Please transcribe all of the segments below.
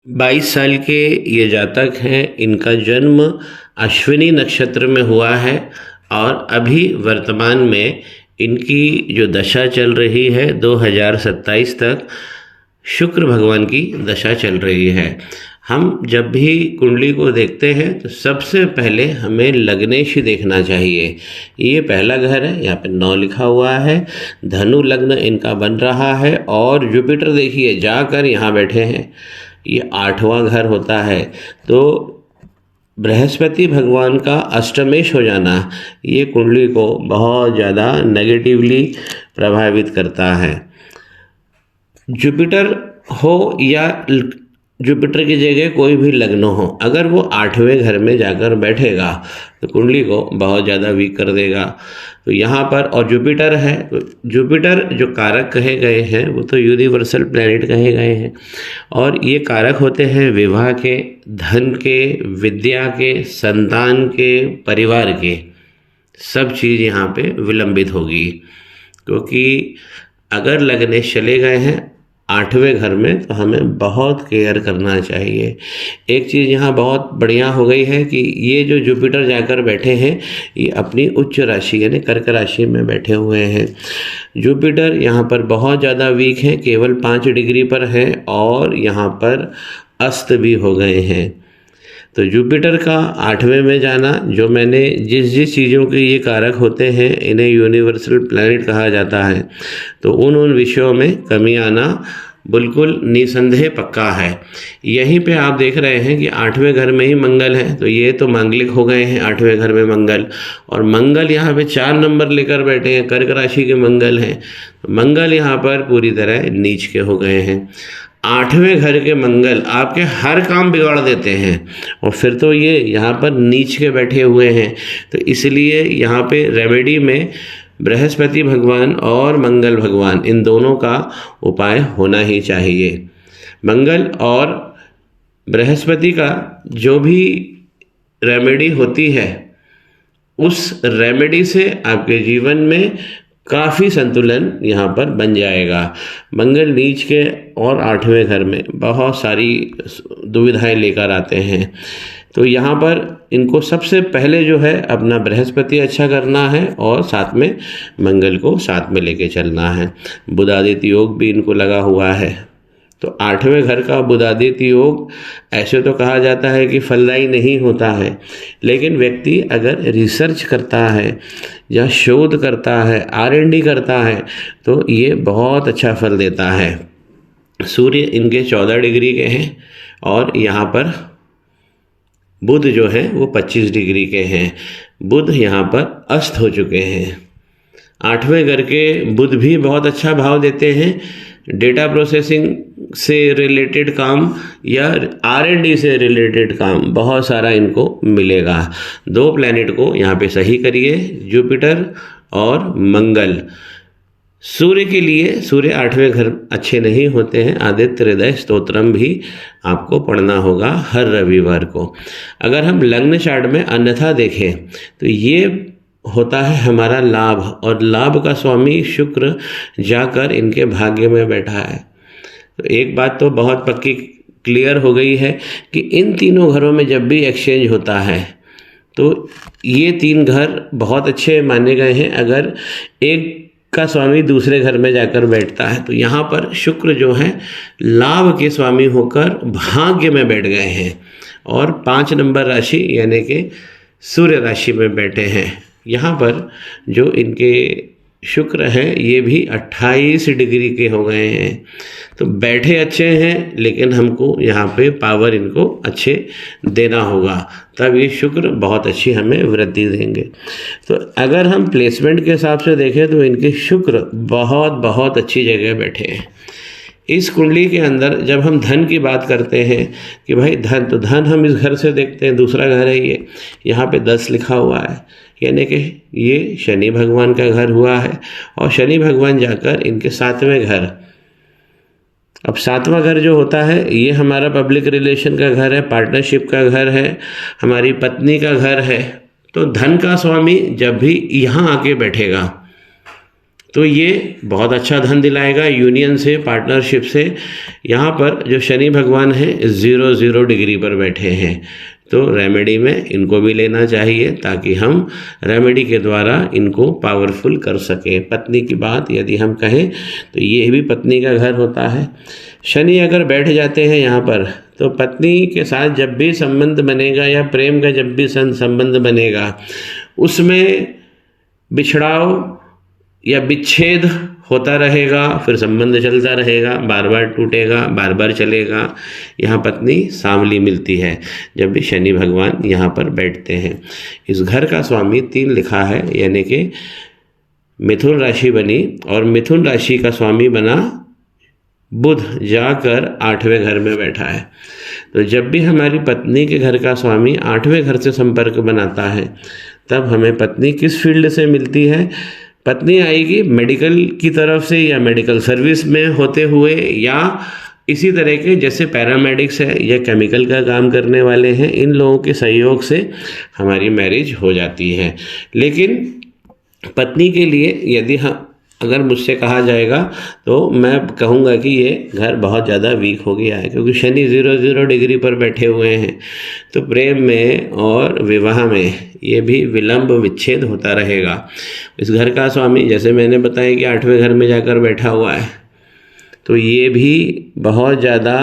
22 साल के ये जातक हैं। इनका जन्म अश्विनी नक्षत्र में हुआ है और अभी वर्तमान में इनकी जो दशा चल रही है 2027 तक शुक्र भगवान की दशा चल रही है। हम जब भी कुंडली को देखते हैं तो सबसे पहले हमें लग्नेश देखना चाहिए। ये पहला घर है, यहाँ पे 9 लिखा हुआ है। धनु लग्न इनका बन रहा है और जुपिटर देखिए जाकर यहाँ बैठे हैं। ये 8वां घर होता है। तो बृहस्पति भगवान का अष्टमेश हो जाना ये कुंडली को बहुत ज़्यादा नेगेटिवली प्रभावित करता है। जुपिटर हो या जुपिटर की जगह कोई भी लग्न हो, अगर वो 8वें घर में जाकर बैठेगा तो कुंडली को बहुत ज़्यादा वीक कर देगा। तो यहाँ पर और जुपिटर है, तो जुपिटर जो कारक कहे गए हैं वो तो यूनिवर्सल प्लैनेट कहे गए हैं और ये कारक होते हैं विवाह के, धन के, विद्या के, संतान के, परिवार के। सब चीज़ यहाँ पे विलंबित होगी क्योंकि अगर लग्न चले गए हैं 8वें घर में तो हमें बहुत केयर करना चाहिए। एक चीज़ यहाँ बहुत बढ़िया हो गई है कि ये जो जुपिटर जाकर बैठे हैं ये अपनी उच्च राशि यानी कर्क राशि में बैठे हुए हैं। जुपिटर यहाँ पर बहुत ज़्यादा वीक है, केवल 5 डिग्री पर है और यहाँ पर अस्त भी हो गए हैं। तो जुपिटर का 8वें में जाना, जो मैंने जिस चीज़ों के ये कारक होते हैं इन्हें यूनिवर्सल प्लैनेट कहा जाता है, तो उन विषयों में कमी आना बिल्कुल निसंदेह पक्का है। यहीं पे आप देख रहे हैं कि 8वें घर में ही मंगल है, तो ये तो मांगलिक हो गए हैं 8वें घर में मंगल, और मंगल यहाँ पे 4 नंबर लेकर बैठे हैं, कर्क राशि के मंगल हैं। मंगल यहाँ पर पूरी तरह नीच के हो गए हैं। 8वें घर के मंगल आपके हर काम बिगाड़ देते हैं और फिर तो ये यहाँ पर नीच के बैठे हुए हैं। तो इसलिए यहाँ पे रेमेडी में बृहस्पति भगवान और मंगल भगवान इन दोनों का उपाय होना ही चाहिए। मंगल और बृहस्पति का जो भी रेमेडी होती है उस रेमेडी से आपके जीवन में काफ़ी संतुलन यहाँ पर बन जाएगा। मंगल नीच के और 8वें घर में बहुत सारी दुविधाएं लेकर आते हैं, तो यहाँ पर इनको सबसे पहले जो है अपना बृहस्पति अच्छा करना है और साथ में मंगल को साथ में लेके चलना है। बुधादित्य योग भी इनको लगा हुआ है, तो 8वें घर का बुधादित्य योग ऐसे तो कहा जाता है कि फलदायी नहीं होता है, लेकिन व्यक्ति अगर रिसर्च करता है या शोध करता है, R&D करता है, तो ये बहुत अच्छा फल देता है। सूर्य इनके 14 डिग्री के हैं और यहाँ पर बुध जो है वो 25 डिग्री के हैं। बुध यहाँ पर अस्त हो चुके हैं। 8वें घर के बुध भी बहुत अच्छा भाव देते हैं। डेटा प्रोसेसिंग से रिलेटेड काम या R&D से रिलेटेड काम बहुत सारा इनको मिलेगा। 2 प्लैनेट को यहाँ पे सही करिए, जुपिटर और मंगल। सूर्य के लिए सूर्य 8वें घर अच्छे नहीं होते हैं। आदित्य हृदय स्तोत्रम भी आपको पढ़ना होगा हर रविवार को। अगर हम लग्न चार्ट में अन्यथा देखें तो ये होता है हमारा लाभ, और लाभ का स्वामी शुक्र जाकर इनके भाग्य में बैठा है। तो एक बात तो बहुत पक्की क्लियर हो गई है कि इन तीनों घरों में जब भी एक्सचेंज होता है तो ये 3 घर बहुत अच्छे माने गए हैं। अगर एक का स्वामी दूसरे घर में जाकर बैठता है तो यहाँ पर शुक्र जो है लाभ के स्वामी होकर भाग्य में बैठ गए हैं और 5 नंबर राशि यानी कि सूर्य राशि में बैठे हैं। यहाँ पर जो इनके शुक्र हैं ये भी 28 डिग्री के हो गए हैं। तो बैठे अच्छे हैं, लेकिन हमको यहाँ पे पावर इनको अच्छे देना होगा, तब ये शुक्र बहुत अच्छी हमें वृद्धि देंगे। तो अगर हम प्लेसमेंट के हिसाब से देखें तो इनके शुक्र बहुत बहुत अच्छी जगह बैठे हैं। इस कुंडली के अंदर जब हम धन की बात करते हैं कि भाई धन, तो धन हम इस घर से देखते हैं, दूसरा घर है ये, यहाँ पे 10 लिखा हुआ है, यानी कि ये शनि भगवान का घर हुआ है और शनि भगवान जाकर इनके 7वें घर। अब 7वां घर जो होता है ये हमारा पब्लिक रिलेशन का घर है, पार्टनरशिप का घर है, हमारी पत्नी का घर है। तो धन का स्वामी जब भी यहाँ आके बैठेगा तो ये बहुत अच्छा धन दिलाएगा यूनियन से, पार्टनरशिप से। यहाँ पर जो शनि भगवान है 0 डिग्री पर बैठे हैं, तो रेमेडी में इनको भी लेना चाहिए ताकि हम रेमेडी के द्वारा इनको पावरफुल कर सकें। पत्नी की बात यदि हम कहें तो ये भी पत्नी का घर होता है। शनि अगर बैठ जाते हैं यहाँ पर, तो पत्नी के साथ जब भी संबंध बनेगा या प्रेम का जब भी संबंध बनेगा, उसमें बिछड़ाव या विच्छेद होता रहेगा, फिर संबंध चलता रहेगा, बार बार टूटेगा, बार बार चलेगा। यहाँ पत्नी सांवली मिलती है जब भी शनि भगवान यहाँ पर बैठते हैं। इस घर का स्वामी 3 लिखा है, यानी कि मिथुन राशि बनी और मिथुन राशि का स्वामी बना बुध, जाकर 8वें घर में बैठा है। तो जब भी हमारी पत्नी के घर का स्वामी 8वें घर से संपर्क बनाता है, तब हमें पत्नी किस फील्ड से मिलती है? पत्नी आएगी मेडिकल की तरफ से या मेडिकल सर्विस में होते हुए, या इसी तरह के जैसे पैरामेडिक्स है या केमिकल का काम करने वाले हैं, इन लोगों के सहयोग से हमारी मैरिज हो जाती है। लेकिन पत्नी के लिए यदि अगर मुझसे कहा जाएगा तो मैं कहूँगा कि ये घर बहुत ज़्यादा वीक हो गया है, क्योंकि शनि 0 डिग्री पर बैठे हुए हैं। तो प्रेम में और विवाह में ये भी विलंब विच्छेद होता रहेगा। इस घर का स्वामी जैसे मैंने बताया कि 8वें घर में जाकर बैठा हुआ है, तो ये भी बहुत ज़्यादा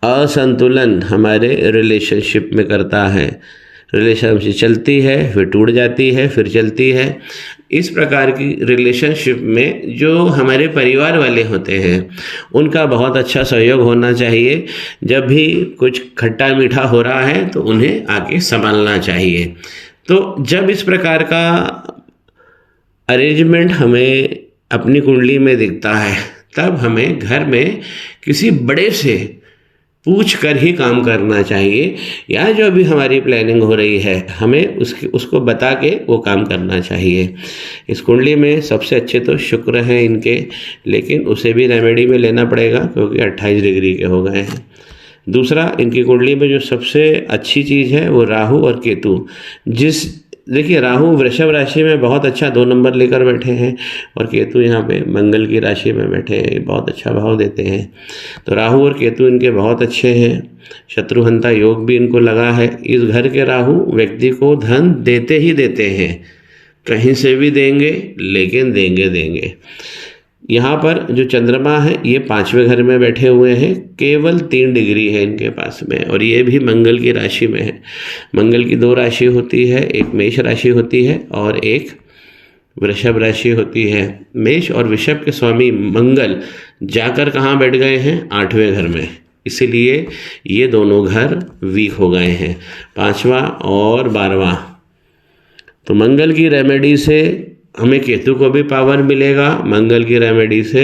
असंतुलन हमारे रिलेशनशिप में करता है। रिलेशनशिप चलती है, फिर टूट जाती है, फिर चलती है। इस प्रकार की रिलेशनशिप में जो हमारे परिवार वाले होते हैं, उनका बहुत अच्छा सहयोग होना चाहिए। जब भी कुछ खट्टा मीठा हो रहा है तो उन्हें आके संभालना चाहिए। तो जब इस प्रकार का अरेंजमेंट हमें अपनी कुंडली में दिखता है, तब हमें घर में किसी बड़े से पूछ कर ही काम करना चाहिए, या जो भी हमारी प्लानिंग हो रही है हमें उसको बता के वो काम करना चाहिए। इस कुंडली में सबसे अच्छे तो शुक्र हैं इनके, लेकिन उसे भी रेमेडी में लेना पड़ेगा क्योंकि 28 डिग्री के हो गए हैं। दूसरा, इनकी कुंडली में जो सबसे अच्छी चीज़ है वो राहु और केतु। देखिए, राहु वृषभ राशि में बहुत अच्छा 2 नंबर लेकर बैठे हैं, और केतु यहाँ पे मंगल की राशि में बैठे हैं, बहुत अच्छा भाव देते हैं। तो राहु और केतु इनके बहुत अच्छे हैं। शत्रुहंता योग भी इनको लगा है। इस घर के राहु व्यक्ति को धन देते ही देते हैं, कहीं से भी देंगे, लेकिन देंगे। यहाँ पर जो चंद्रमा है ये 5वें घर में बैठे हुए हैं, केवल 3 डिग्री है इनके पास में, और ये भी मंगल की राशि में है। मंगल की 2 राशि होती है, एक मेष राशि होती है और एक वृषभ राशि होती है। मेष और वृषभ के स्वामी मंगल जाकर कहाँ बैठ गए हैं? 8वें घर में। इसीलिए ये दोनों घर वीक हो गए हैं, 5वां और 12वां। तो मंगल की रेमेडी से हमें केतु को भी पावर मिलेगा, मंगल की रेमेडी से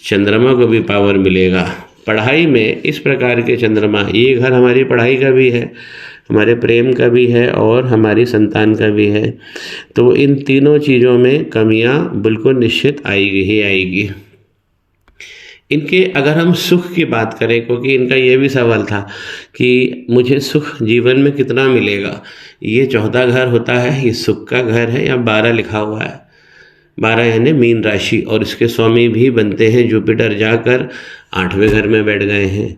चंद्रमा को भी पावर मिलेगा। पढ़ाई में इस प्रकार के चंद्रमा, ये घर हमारी पढ़ाई का भी है, हमारे प्रेम का भी है और हमारी संतान का भी है। तो इन तीनों चीज़ों में कमियां बिल्कुल निश्चित आएगी ही आएगी। इनके अगर हम सुख की बात करें, क्योंकि इनका ये भी सवाल था कि मुझे सुख जीवन में कितना मिलेगा। ये 14 घर होता है, ये सुख का घर है, या 12 लिखा हुआ है। 12 यानी मीन राशि, और इसके स्वामी भी बनते हैं जुपिटर, जाकर 8वें घर में बैठ गए हैं।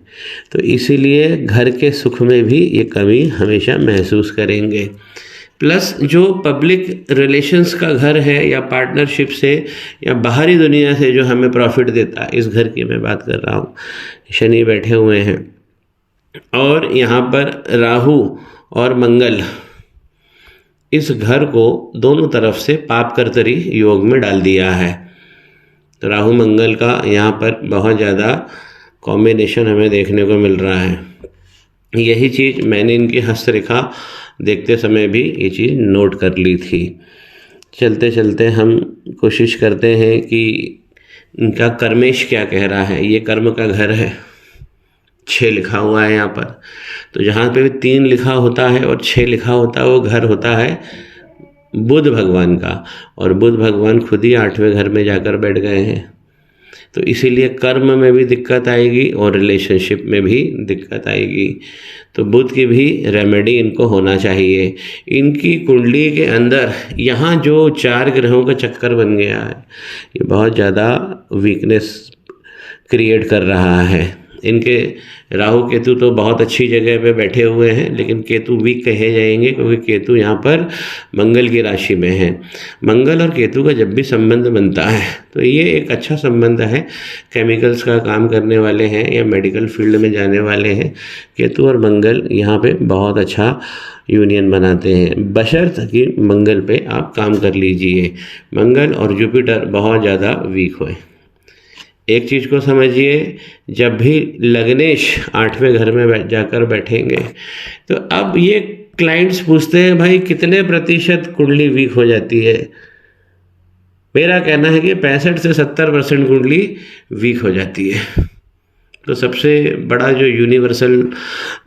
तो इसीलिए घर के सुख में भी ये कमी हमेशा महसूस करेंगे। प्लस जो पब्लिक रिलेशंस का घर है, या पार्टनरशिप से या बाहरी दुनिया से जो हमें प्रॉफिट देता है, इस घर की मैं बात कर रहा हूँ। शनि बैठे हुए हैं और यहाँ पर राहु और मंगल इस घर को दोनों तरफ से पाप कर्तरी योग में डाल दिया है। तो राहु मंगल का यहाँ पर बहुत ज़्यादा कॉम्बिनेशन हमें देखने को मिल रहा है। यही चीज़ मैंने इनकी हस्तरेखा देखते समय भी ये चीज़ नोट कर ली थी। चलते चलते हम कोशिश करते हैं कि इनका कर्मेश क्या कह रहा है। ये कर्म का घर है, 6 लिखा हुआ है यहाँ पर। तो जहाँ पे भी 3 लिखा होता है और 6 लिखा होता है, वो घर होता है बुध भगवान का, और बुध भगवान खुद ही 8वें घर में जाकर बैठ गए हैं। तो इसीलिए कर्म में भी दिक्कत आएगी और रिलेशनशिप में भी दिक्कत आएगी। तो बुध की भी रेमेडी इनको होना चाहिए। इनकी कुंडली के अंदर यहाँ जो 4 ग्रहों का चक्कर बन गया है, ये बहुत ज़्यादा वीकनेस क्रिएट कर रहा है। इनके राहु केतु तो बहुत अच्छी जगह पे बैठे हुए हैं, लेकिन केतु वीक कहे जाएंगे क्योंकि केतु यहाँ पर मंगल की राशि में है। मंगल और केतु का जब भी संबंध बनता है तो ये एक अच्छा संबंध है। केमिकल्स का काम करने वाले हैं या मेडिकल फील्ड में जाने वाले हैं, केतु और मंगल यहाँ पे बहुत अच्छा यूनियन बनाते हैं, बशर्त कि मंगल पे आप काम कर लीजिए। मंगल और जुपिटर बहुत ज़्यादा वीक हुए। एक चीज़ को समझिए, जब भी लग्नेश 8वें घर में जाकर बैठेंगे तो अब ये क्लाइंट्स पूछते हैं भाई कितने प्रतिशत कुंडली वीक हो जाती है। मेरा कहना है कि 65 से 70% कुंडली वीक हो जाती है। तो सबसे बड़ा जो यूनिवर्सल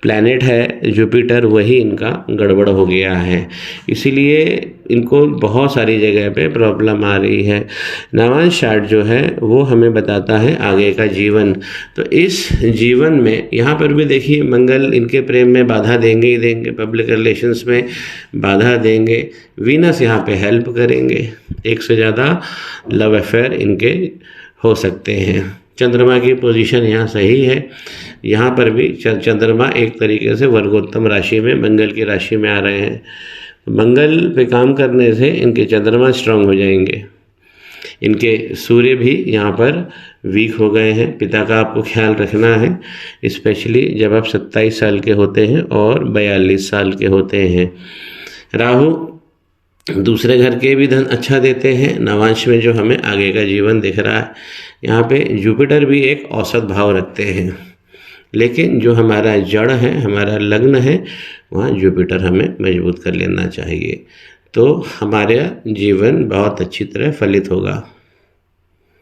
प्लैनेट है जुपिटर, वही इनका गड़बड़ हो गया है, इसीलिए इनको बहुत सारी जगह पे प्रॉब्लम आ रही है। नवांश चार्ट जो है वो हमें बताता है आगे का जीवन। तो इस जीवन में यहाँ पर भी देखिए मंगल इनके प्रेम में बाधा देंगे ही देंगे, पब्लिक रिलेशंस में बाधा देंगे। वीनस यहाँ पे हेल्प करेंगे, एक से ज़्यादा लव अफेयर इनके हो सकते हैं। चंद्रमा की पोजीशन यहाँ सही है, यहाँ पर भी चंद्रमा एक तरीके से वर्गोत्तम राशि में मंगल की राशि में आ रहे हैं। मंगल पे काम करने से इनके चंद्रमा स्ट्रांग हो जाएंगे। इनके सूर्य भी यहाँ पर वीक हो गए हैं। पिता का आपको ख्याल रखना है, स्पेशली जब आप 27 साल के होते हैं और 42 साल के होते हैं। राहु दूसरे घर के भी धन अच्छा देते हैं, नवांश में जो हमें आगे का जीवन दिख रहा है। यहाँ पे जुपिटर भी एक औसत भाव रखते हैं, लेकिन जो हमारा जड़ है, हमारा लग्न है, वहाँ जुपिटर हमें मजबूत कर लेना चाहिए, तो हमारा जीवन बहुत अच्छी तरह फलित होगा।